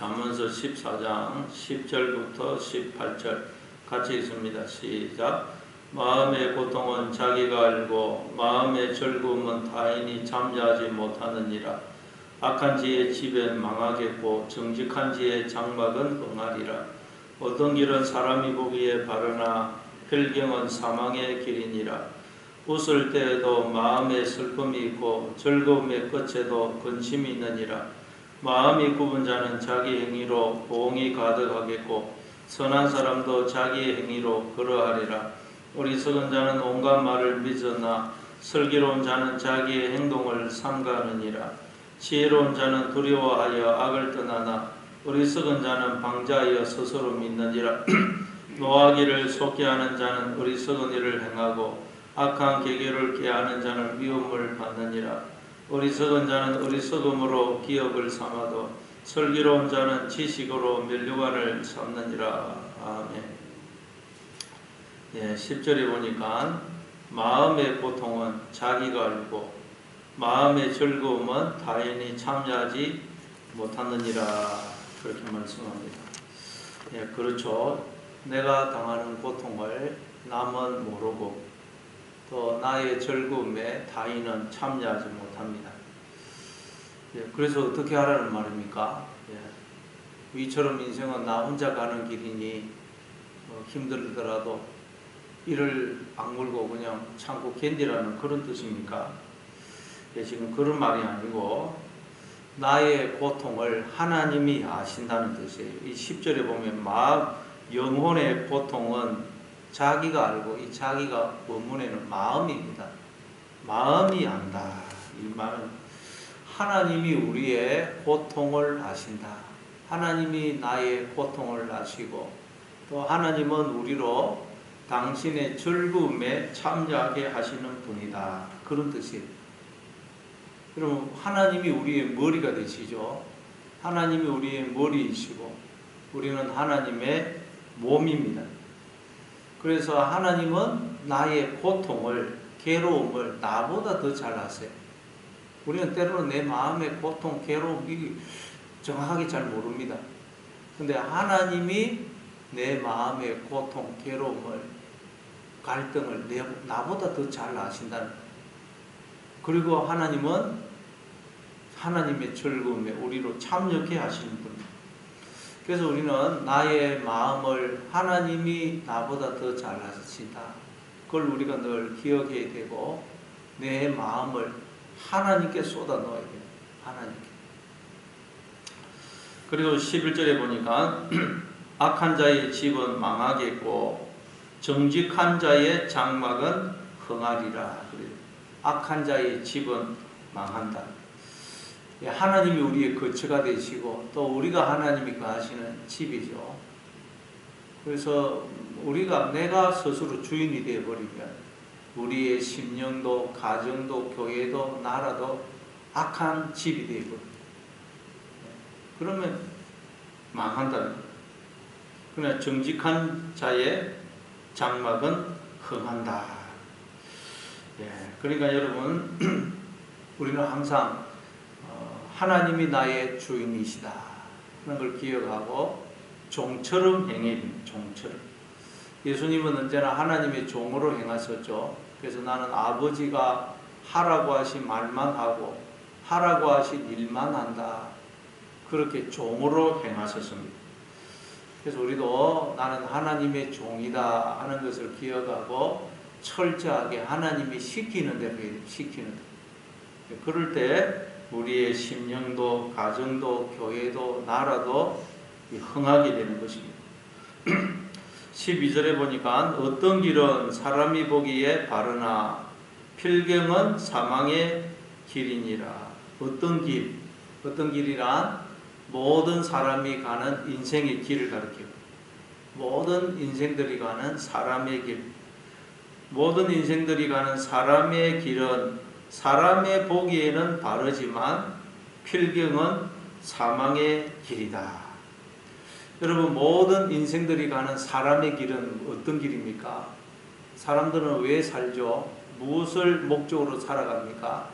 잠언서 14장 10절부터 18절 같이 읽습니다. 시작. 마음의 고통은 자기가 알고 마음의 즐거움은 타인이 잠자지 못하느니라. 악한 지의 집엔 망하겠고 정직한 지의 장막은 흥하리라. 어떤 길은 사람이 보기에 바르나 필경은 사망의 길이니라. 웃을 때에도 마음에 슬픔이 있고 즐거움의 끝에도 근심이 있느니라. 마음이 굽은 자는 자기 행위로 보응이 가득하겠고 선한 사람도 자기의 행위로 그러하리라. 어리석은 자는 온갖 말을 믿으나 슬기로운 자는 자기의 행동을 삼가하느니라. 지혜로운 자는 두려워하여 악을 떠나나 어리석은 자는 방자하여 스스로 믿느니라. 노하기를 속게 하는 자는 어리석은 일을 행하고 악한 계교를 깨하는 자는 미움을 받느니라. 어리석은 자는 어리석음으로 기업을 삼아도 슬기로운 자는 지식으로 면류관을 삼느니라. 아멘. 10절에 보니까 마음의 고통은 자기가 알고 마음의 즐거움은 타인이 참여하지 못하느니라. 그렇게 말씀합니다. 그렇죠. 내가 당하는 고통을 남은 모르고 또 나의 즐거움에 타인은 참여하지 못합니다. 그래서 어떻게 하라는 말입니까? 위처럼 인생은 나 혼자 가는 길이니 힘들더라도 이를 악물고 그냥 참고 견디라는 그런 뜻입니까? 지금 그런 말이 아니고 나의 고통을 하나님이 아신다는 뜻이에요. 이 10절에 보면 영혼의 고통은 자기가 알고, 이 자기가 원문에는 마음입니다. 마음이 안다. 이 말은 하나님이 우리의 고통을 아신다. 하나님이 나의 고통을 아시고 또 하나님은 우리로 당신의 즐거움에 참여하게 하시는 분이다. 그런 뜻이에요. 그럼 하나님이 우리의 머리가 되시죠. 하나님이 우리의 머리이시고 우리는 하나님의 몸입니다. 그래서 하나님은 나의 고통을, 괴로움을 나보다 더 잘 아세요. 우리는 때로는 내 마음의 고통, 괴로움이 정확하게 잘 모릅니다. 근데 하나님이 내 마음의 고통, 괴로움을, 갈등을 나보다 더 잘 아신다는 거예요. 그리고 하나님은 하나님의 즐거움에 우리로 참여케 하시는 분입니다. 그래서 우리는 나의 마음을 하나님이 나보다 더 잘 아신다. 그걸 우리가 늘 기억해야 되고 내 마음을 하나님께 쏟아 넣어야 돼요. 하나님께. 그리고 11절에 보니까 악한 자의 집은 망하겠고 정직한 자의 장막은 흥하리라. 악한 자의 집은 망한다. 하나님이 우리의 거처가 되시고 또 우리가 하나님이 거하시는 집이죠. 그래서 내가 스스로 주인이 되어버리면 우리의 심령도 가정도 교회도 나라도 악한 집이 되어버립니다. 그러면 망한다는 거예요. 그러나 정직한 자의 장막은 흥한다. 그러니까 여러분 우리는 항상 하나님이 나의 주인이시다 하는 걸 기억하고 종처럼 행해야 됩니다. 종처럼. 예수님은 언제나 하나님의 종으로 행하셨죠. 그래서 나는 아버지가 하라고 하신 말만 하고 하라고 하신 일만 한다. 그렇게 종으로 행하셨습니다. 그래서 우리도 나는 하나님의 종이다 하는 것을 기억하고 철저하게 하나님이 시키는 대로 해야 됩니다. 시키는 대로. 그럴 때 우리의 심령도 가정도 교회도 나라도 흥하게 되는 것입니다. 12절에 보니까 어떤 길은 사람이 보기에 바르나 필경은 사망의 길이니라. 어떤 길이란 모든 사람이 가는 인생의 길을 가리켜요. 모든 인생들이 가는 사람의 길. 모든 인생들이 가는 사람의 길은 사람의 보기에는 바르지만 필경은 사망의 길이다. 여러분 모든 인생들이 가는 사람의 길은 어떤 길입니까? 사람들은 왜 살죠? 무엇을 목적으로 살아갑니까?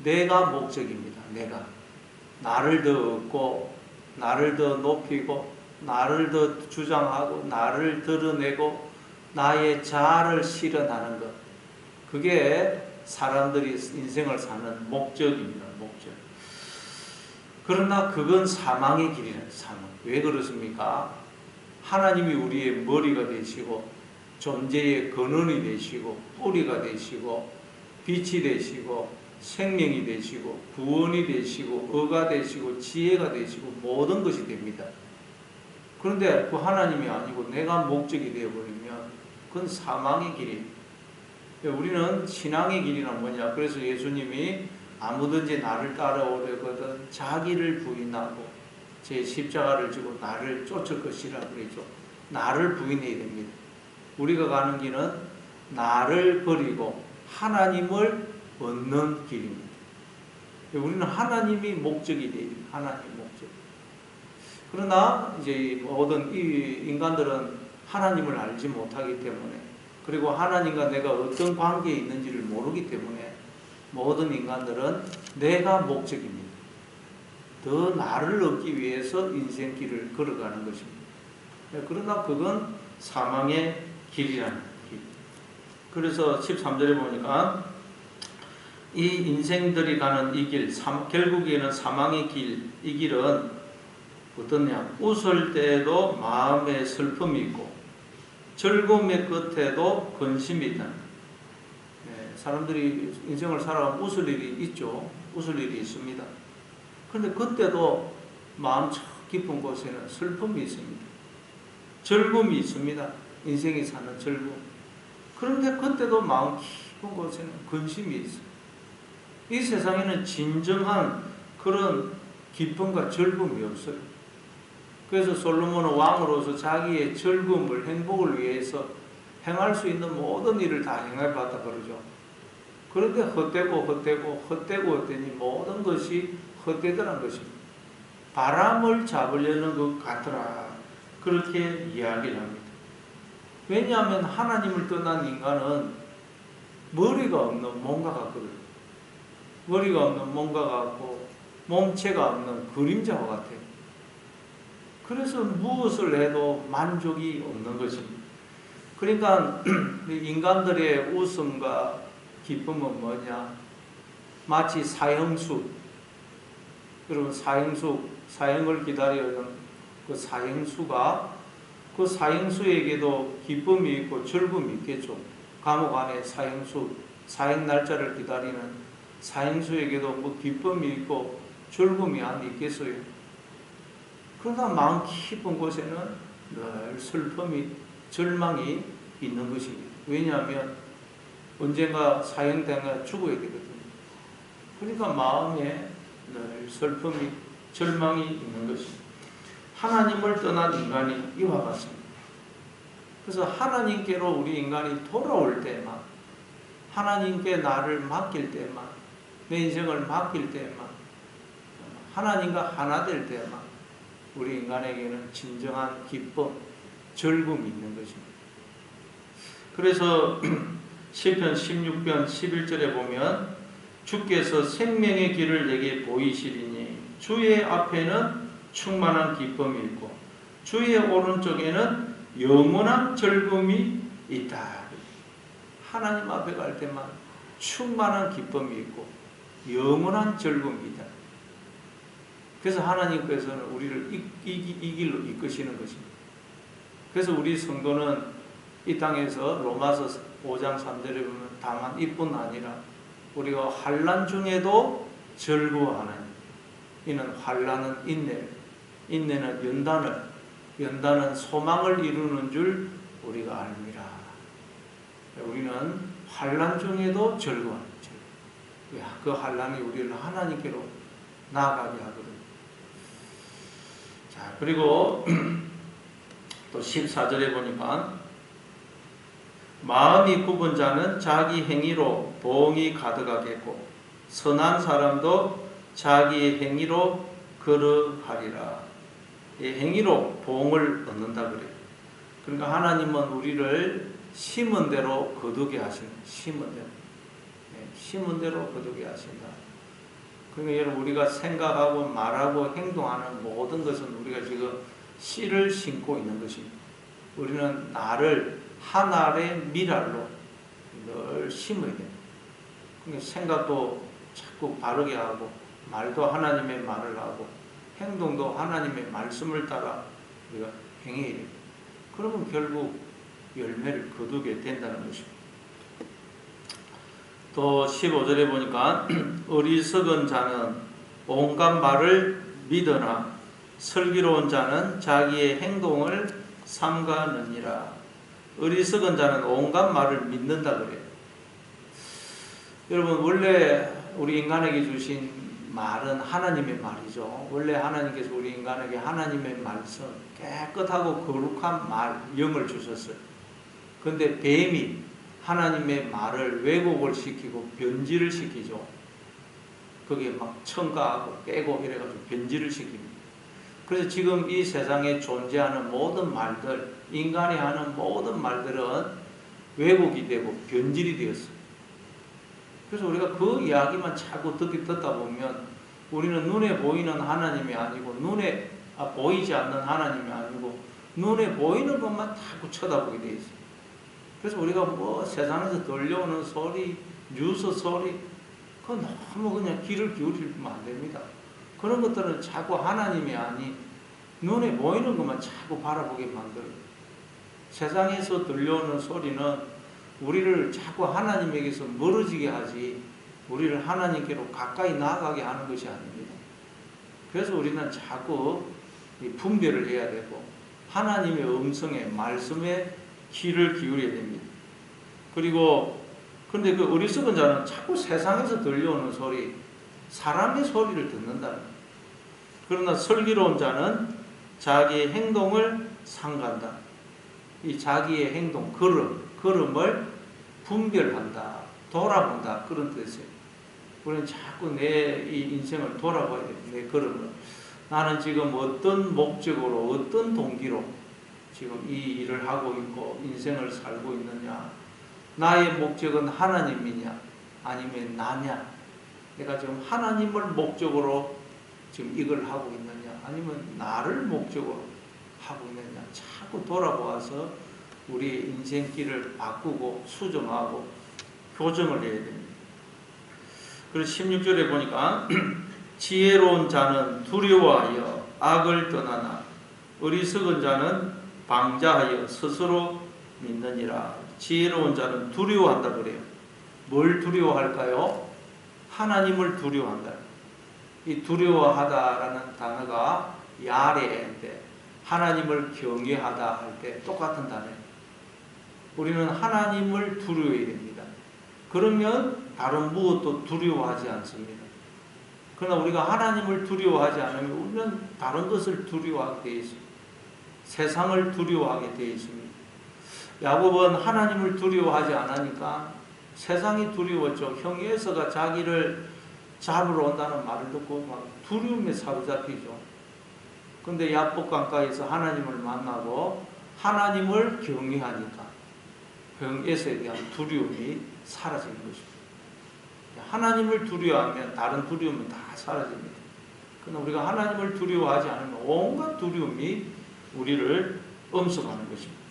내가 목적입니다. 나를 더 얻고 나를 더 높이고 나를 더 주장하고 나를 드러내고 나의 자아를 실현하는 것, 그게 사람들이 인생을 사는 목적입니다. 목적. 그러나 그건 사망의 길이라는 사망. 왜 그렇습니까? 하나님이 우리의 머리가 되시고 존재의 근원이 되시고 뿌리가 되시고 빛이 되시고 생명이 되시고 구원이 되시고 의가 되시고 지혜가 되시고 모든 것이 됩니다. 그런데 그 하나님이 아니고 내가 목적이 되어버리면 그건 사망의 길이에요. 우리는 신앙의 길이란 뭐냐? 그래서 예수님이 아무든지 나를 따라오려거든 자기를 부인하고 제 십자가를 지고 나를 쫓을 것이라 그러죠. 나를 부인해야 됩니다. 우리가 가는 길은 나를 버리고 하나님을 얻는 길입니다. 우리는 하나님이 목적이 돼야 됩니다. 하나님 목적. 그러나 이제 모든 이 인간들은 하나님을 알지 못하기 때문에, 그리고 하나님과 내가 어떤 관계에 있는지를 모르기 때문에 모든 인간들은 내가 목적입니다. 더 나를 얻기 위해서 인생길을 걸어가는 것입니다. 그러나 그건 사망의 길이라는 길. 그래서 13절에 보니까 이 인생들이 가는 이 길, 결국에는 사망의 길, 이 길은 어떠냐? 웃을 때에도 마음에 슬픔이 있고 즐거움의 끝에도 근심이 있다. 사람들이 인생을 살아가면 웃을 일이 있죠. 웃을 일이 있습니다. 그런데 그때도 마음 저 깊은 곳에는 슬픔이 있습니다. 즐거움이 있습니다. 인생이 사는 즐거움. 그런데 그때도 마음 깊은 곳에는 근심이 있어요. 이 세상에는 진정한 그런 기쁨과 즐거움이 없어요. 그래서 솔로몬은 왕으로서 자기의 즐거움을, 행복을 위해서 행할 수 있는 모든 일을 다 행해봤다 그러죠. 그런데 헛되고 했더니 모든 것이 헛되더란 것입니다. 바람을 잡으려는 것 같더라. 그렇게 이야기를 합니다. 왜냐하면 하나님을 떠난 인간은 머리가 없는 뭔가 같거든요. 머리가 없는 뭔가 같고 몸체가 없는 그림자와 같아요. 그래서 무엇을 해도 만족이 없는 것입니다. 그러니까 인간들의 웃음과 기쁨은 뭐냐? 마치 사형수, 여러분 사형을 기다리는 그 사형수가 그 사형수에게도 기쁨이 있고 즐거움이 있겠죠. 감옥 안에 사형 날짜를 기다리는 사형수에게도 뭐 기쁨이 있고 즐거움이 안 있겠어요. 그러나 마음 깊은 곳에는 늘 슬픔이, 절망이 있는 것입니다. 왜냐하면 언젠가 사형당해 죽어야 되거든요. 그러니까 마음에 늘 슬픔이, 절망이 있는 것입니다. 하나님을 떠난 인간이 이와 같습니다. 그래서 하나님께로 우리 인간이 돌아올 때만, 하나님께 나를 맡길 때만, 내 인생을 맡길 때만, 하나님과 하나 될 때만 우리 인간에게는 진정한 기쁨, 즐거움이 있는 것입니다. 그래서 시편 16편 11절에 보면 주께서 생명의 길을 내게 보이시리니 주의 앞에는 충만한 기쁨이 있고 주의 오른쪽에는 영원한 즐거움이 있다. 하나님 앞에 갈 때만 충만한 기쁨이 있고 영원한 즐거움이 있다. 그래서 하나님께서는 우리를 이 길로 이끄시는 것입니다. 그래서 우리 성도는 이 땅에서 로마서 5장 3절에 보면 다만 이뿐 아니라 우리가 환난 중에도 즐거워하는, 이는 환난은 인내를, 인내는 연단은 소망을 이루는 줄 우리가 압니다. 우리는 환난 중에도 즐거워하는 거죠. 그 환난이 우리를 하나님께로 나아가게 하거든요. 자, 그리고 또 14절에 보니까 마음이 굽은 자는 자기 행위로 봉이 가득하겠고 선한 사람도 자기의 행위로 걸어가리라. 이 행위로 봉을 얻는다 그래요. 그러니까 하나님은 우리를 심은 대로 거두게 하신다. 심은 대로 거두게 하신다. 그러니까 여러분 우리가 생각하고 말하고 행동하는 모든 것은 우리가 지금 씨를 심고 있는 것입니다. 우리는 나를 한 알의 밀알로 늘 심어야 됩니다. 그러니까 생각도 자꾸 바르게 하고 말도 하나님의 말을 하고 행동도 하나님의 말씀을 따라 우리가 행해야 됩니다. 그러면 결국 열매를 거두게 된다는 것입니다. 또 15절에 보니까 어리석은 자는 온갖 말을 믿으나 슬기로운 자는 자기의 행동을 삼가느니라. 어리석은 자는 온갖 말을 믿는다 그래요. 여러분 원래 우리 인간에게 주신 말은 하나님의 말이죠. 원래 하나님께서 우리 인간에게 하나님의 말씀, 깨끗하고 거룩한 말, 영을 주셨어요. 그런데 뱀이 하나님의 말을 왜곡을 시키고 변질을 시키죠. 그게 막 첨가하고 빼고 이래가지고 변질을 시킵니다. 그래서 지금 이 세상에 존재하는 모든 말들, 인간이 하는 모든 말들은 왜곡이 되고 변질이 되었어요. 그래서 우리가 그 이야기만 자꾸 듣다 보면 우리는 눈에 보이는 하나님이 아니고 눈에 보이지 않는 하나님이 아니고 눈에 보이는 것만 자꾸 쳐다보게 돼 있어요. 그래서 우리가 뭐 세상에서 들려오는 소리, 뉴스 소리, 그건 너무 그냥 귀를 기울이면 안 됩니다. 그런 것들은 자꾸 하나님이 아니 눈에 보이는 것만 자꾸 바라보게 만들어요. 세상에서 들려오는 소리는 우리를 자꾸 하나님에게서 멀어지게 하지 우리를 하나님께로 가까이 나아가게 하는 것이 아닙니다. 그래서 우리는 자꾸 분별을 해야 되고 하나님의 음성에 말씀에 귀를 기울여야 됩니다. 그리고 그런데 그 어리석은 자는 자꾸 세상에서 들려오는 소리, 사람의 소리를 듣는다. 그러나 슬기로운 자는 자기의 행동을 삼간다. 이 자기의 행동, 걸음을 분별한다, 돌아본다 그런 뜻이에요. 우리는 자꾸 내 이 인생을 돌아봐야 돼요. 내 걸음을. 나는 지금 어떤 목적으로, 어떤 동기로 지금 이 일을 하고 있고 인생을 살고 있느냐. 나의 목적은 하나님이냐 아니면 나냐. 내가 지금 하나님을 목적으로 지금 이걸 하고 있느냐 아니면 나를 목적으로 하고 있느냐. 자꾸 돌아보아서 우리의 인생길을 바꾸고 수정하고 교정을 해야 됩니다. 그래서 16절에 보니까 지혜로운 자는 두려워하여 악을 떠나나 어리석은 자는 방자하여 스스로 믿느니라. 지혜로운 자는 두려워한다 그래요. 뭘 두려워할까요? 하나님을 두려워한다. 이 두려워하다라는 단어가 야레인데 하나님을 경외하다 할 때 똑같은 단어예요. 우리는 하나님을 두려워해야 됩니다. 그러면 다른 무엇도 두려워하지 않습니다. 그러나 우리가 하나님을 두려워하지 않으면 우리는 다른 것을 두려워하게 되어 있습니다. 세상을 두려워하게 되어 있습니다. 야곱은 하나님을 두려워하지 않으니까 세상이 두려웠죠. 형이 에서가 자기를 잡으러 온다는 말을 듣고 막 두려움에 사로잡히죠. 그런데 야복 강가에서 하나님을 만나고 하나님을 경외하니까 형 에서에 대한 두려움이 사라지는 것입니다. 하나님을 두려워하면 다른 두려움은 다 사라집니다. 그러나 우리가 하나님을 두려워하지 않으면 온갖 두려움이 우리를 엄습하는 것입니다.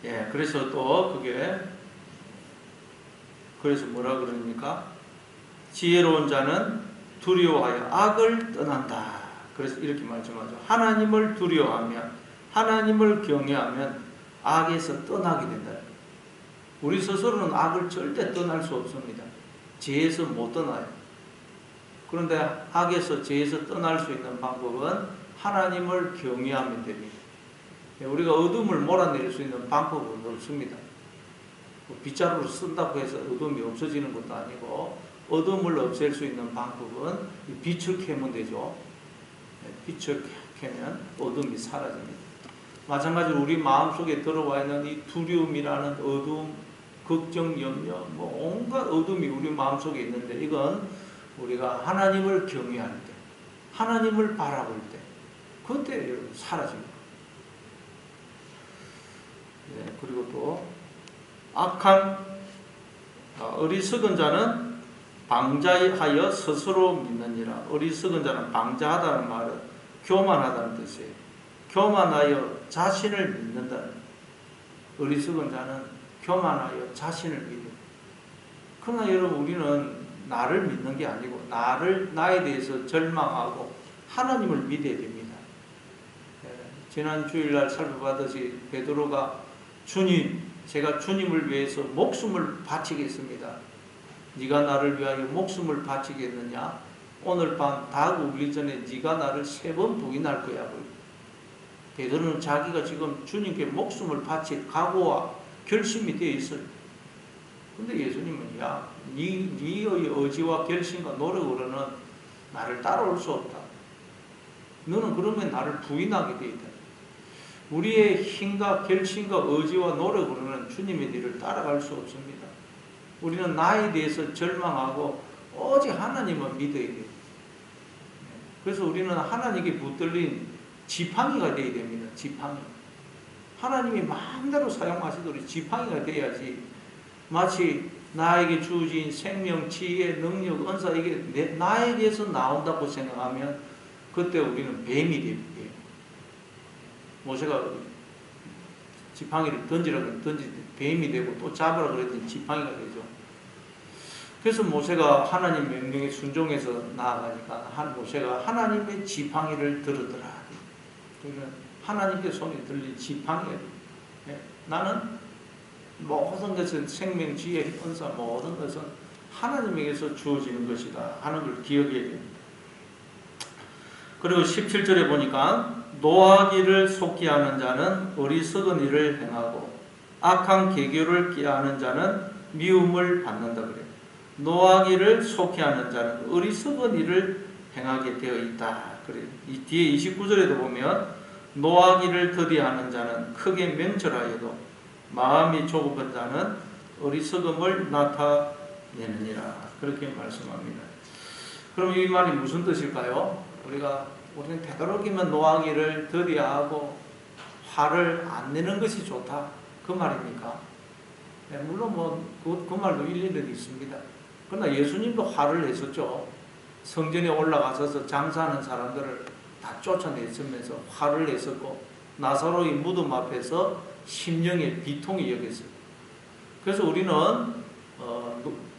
예, 그래서 또 그게 그래서 뭐라 그럽니까? 지혜로운 자는 두려워하여 악을 떠난다. 그래서 이렇게 말씀하죠. 하나님을 두려워하면 하나님을 경외하면 악에서 떠나게 된다. 우리 스스로는 악을 절대 떠날 수 없습니다. 죄에서 못 떠나요. 그런데 악에서 죄에서 떠날 수 있는 방법은 하나님을 경외하면 됩니다. 우리가 어둠을 몰아낼 수 있는 방법은 없습니다. 빗자루로 쓴다고 해서 어둠이 없어지는 것도 아니고 어둠을 없앨 수 있는 방법은 빛을 켜면 되죠. 빛을 켜면 어둠이 사라집니다. 마찬가지로 우리 마음속에 들어와 있는 이 두려움이라는 어둠, 걱정, 염려, 뭐 온갖 어둠이 우리 마음속에 있는데 이건 우리가 하나님을 경외할 때, 하나님을 바라볼 때 그때 사라집니다. 네, 그리고 또 악한 어리석은 자는 방자하여 스스로 믿느니라. 어리석은 자는 방자하다는 말은 교만하다는 뜻이에요. 교만하여 자신을 믿는다는. 어리석은 자는 교만하여 자신을 믿는. 그러나 여러분, 우리는 나를 믿는 게 아니고 나에 대해서 절망하고 하나님을 믿어야 됩니다. 지난 주일날 살펴봤듯이 베드로가 주님, 제가 주님을 위해서 목숨을 바치겠습니다. 네가 나를 위하여 목숨을 바치겠느냐? 오늘 밤 닭 울기 전에 네가 나를 3번 부인할 거야. 베드로는 자기가 지금 주님께 목숨을 바칠 각오와 결심이 되어 있어요. 근데 예수님은 네의 의지와 결심과 노력으로는 나를 따라올 수 없다. 너는 그러면 나를 부인하게 되어 있다. 우리의 힘과 결심과 의지와 노력으로는 주님의 길을 따라갈 수 없습니다. 우리는 나에 대해서 절망하고 오직 하나님만 믿어야 돼요. 그래서 우리는 하나님께 붙들린 지팡이가 되어야 됩니다. 지팡이. 하나님이 마음대로 사용하시도록 지팡이가 돼야지, 마치 나에게 주어진 생명, 지혜, 능력, 은사, 이게 나에게서 나온다고 생각하면 그때 우리는 뱀이 됩니다. 모세가 지팡이를 던지라고 던질 때 뱀이 되고, 또 잡으라 그랬더니 지팡이가 되죠. 그래서 모세가 하나님 명령에 순종해서 나아가니까 모세가 하나님의 지팡이를 들었더라. 그러니까 하나님께 손에 들린 지팡이가 돼. 나는 모든 것은 생명, 지혜, 은사, 모든 것은 하나님에게서 주어지는 것이다 하는 걸 기억해야 됩니다. 그리고 17절에 보니까 노하기를 속히 하는 자는 어리석은 일을 행하고 악한 계교를 꾀하는 자는 미움을 받는다 그래요. 노하기를 속히 하는 자는 어리석은 일을 행하게 되어 있다 그래요. 이 뒤에 29절에도 보면 노하기를 더디하는 자는 크게 명철하여도 마음이 조급한 자는 어리석음을 나타내느니라 그렇게 말씀합니다. 그럼 이 말이 무슨 뜻일까요? 우리는 되도록이면 노하기를 더디하고 화를 안 내는 것이 좋다 그 말입니까? 네, 물론 그 말도 일리는 있습니다. 그러나 예수님도 화를 냈었죠. 성전에 올라가서 장사하는 사람들을 다 쫓아냈으면서 화를 냈었고, 나사로의 무덤 앞에서 심령의 비통이 여겼어요. 그래서 우리는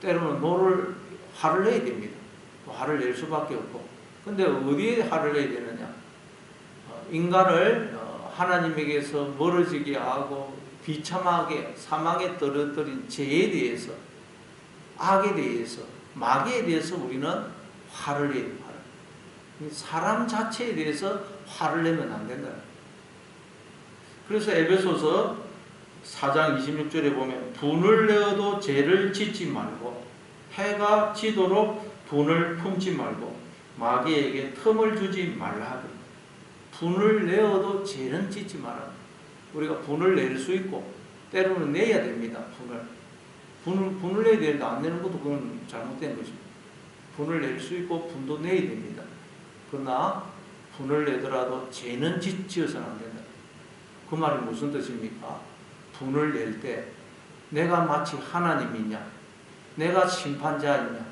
때로는 화를 내야 됩니다. 화를 낼 수밖에 없고. 근데 어디에 화를 내야 되느냐? 인간을 하나님에게서 멀어지게 하고 비참하게 사망에 떨어뜨린 죄에 대해서, 악에 대해서, 마귀에 대해서 우리는 화를 내야 됩니다. 사람 자체에 대해서 화를 내면 안 된다. 그래서 에베소서 4장 26절에 보면 분을 내어도 죄를 짓지 말고 해가 지도록 분을 품지 말고 마귀에게 틈을 주지 말라. 분을 내어도 죄는 짓지 마라. 우리가 분을 낼 수 있고 때로는 내야 됩니다. 분을 내야 되는데 안 내는 것도 그건 잘못된 것입니다. 분을 낼 수 있고 분도 내야 됩니다. 그러나 분을 내더라도 죄는 지어서는 안 된다. 그 말이 무슨 뜻입니까? 분을 낼 때 내가 마치 하나님이냐, 내가 심판자이냐,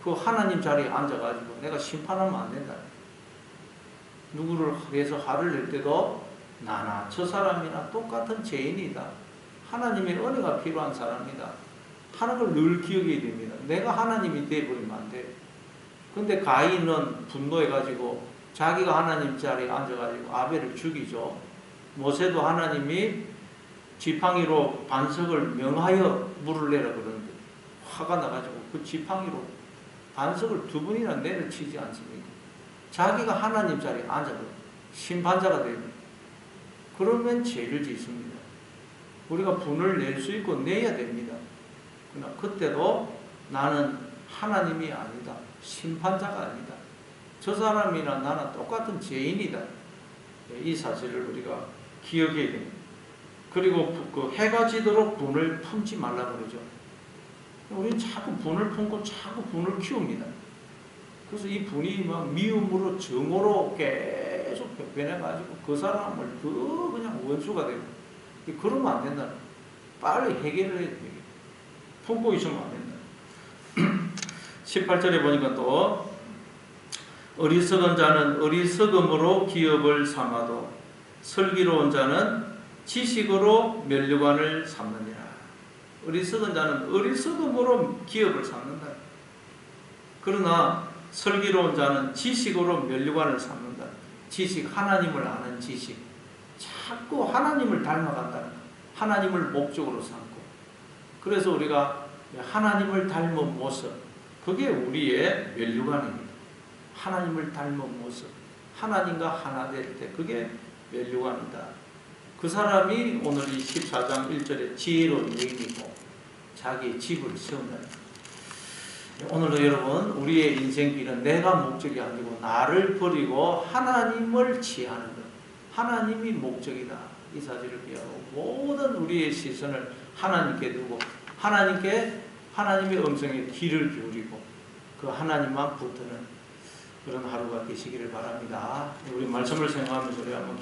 그 하나님 자리에 앉아가지고 내가 심판하면 안 된다. 누구를 위해서 화를 낼 때도 나나 저 사람이나 똑같은 죄인이다. 하나님의 은혜가 필요한 사람이다 하는 걸 늘 기억해야 됩니다. 내가 하나님이 되어버리면 안 돼요. 근데 가인은 분노해가지고 자기가 하나님 자리에 앉아가지고 아벨을 죽이죠. 모세도 하나님이 지팡이로 반석을 명하여 물을 내라 그러는데 화가 나가지고 그 지팡이로 반석을 2번이나 내려치지 않습니까? 자기가 하나님 자리에 앉아버려 심판자가 됩니다. 그러면 죄를 짓습니다. 우리가 분을 낼 수 있고 내야 됩니다. 그러나 그때도 나는 하나님이 아니다. 심판자가 아니다. 저 사람이나 나나 똑같은 죄인이다. 이 사실을 우리가 기억해야 됩니다. 그리고 그 해가 지도록 분을 품지 말라 그러죠. 우리는 자꾸 분을 품고 자꾸 분을 키웁니다. 그래서 이 분이 막 미움으로 정오로 계속 변해가지고 그 사람을 그냥 원수가 되고, 그러면 안 된다. 빨리 해결을 해야 됩니다. 품고 있으면 안 된다. 18절에 보니까 또 어리석은 자는 어리석음으로 기업을 삼아도 슬기로운 자는 지식으로 면류관을 삼느니라. 어리석은 자는 어리석음으로 기업을 삼는다. 그러나 슬기로운 자는 지식으로 면류관을 삼는다. 지식, 하나님을 아는 지식. 자꾸 하나님을 닮아간다는 것. 하나님을 목적으로 삼고. 그래서 우리가 하나님을 닮은 모습, 그게 우리의 면류관입니다. 하나님을 닮은 모습, 하나님과 하나 될 때 그게 면류관이다. 그 사람이 오늘 이 14장 1절에 지혜로운 여인이고 자기의 집을 세운다. 오늘도 여러분, 우리의 인생길은 내가 목적이 아니고 나를 버리고 하나님을 취하는 것. 하나님이 목적이다. 이 사실을 기하고 모든 우리의 시선을 하나님께 두고 하나님의 음성에 귀를 기울이고 그 하나님만 붙드는 그런 하루가 되시기를 바랍니다. 우리 말씀을 생각하면서 우리 한번